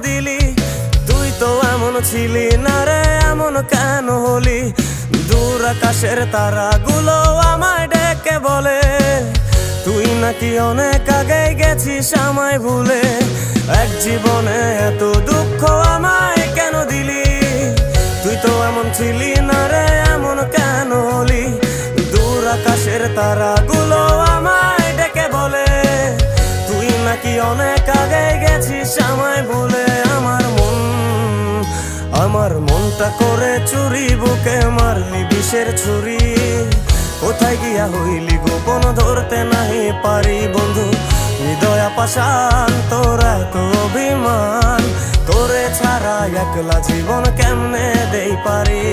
দিলি? তুই তো এমন ছিলি না রে, এমন কেন হলি? দূর আকাশের তারাগুলো আমায় ডেকে বলে তুই নাকি অনেক আগে গেছিস আমায় ভুলে। এক জীবনে এত দুঃখ আমায় কেন দিলি? তুই তো এমন ছিলি না রে, এমন কেন হলি? দূর আকাশের তারাগুলো আমায় ডেকে বলে তুই নাকি অনেক আগে গেছিস আমায় ভুলে। আমার মনটা করে চুরি, বুকে মারলি বিষের ছুরি। কোথায় গিয়া হইলি গোপন ধরতে নাহি পারি বন্ধু। হৃদয় পাষাণ তোর এত অভিমান, তোরে ছাড়া একলা জীবন কেমনে দেই পারি?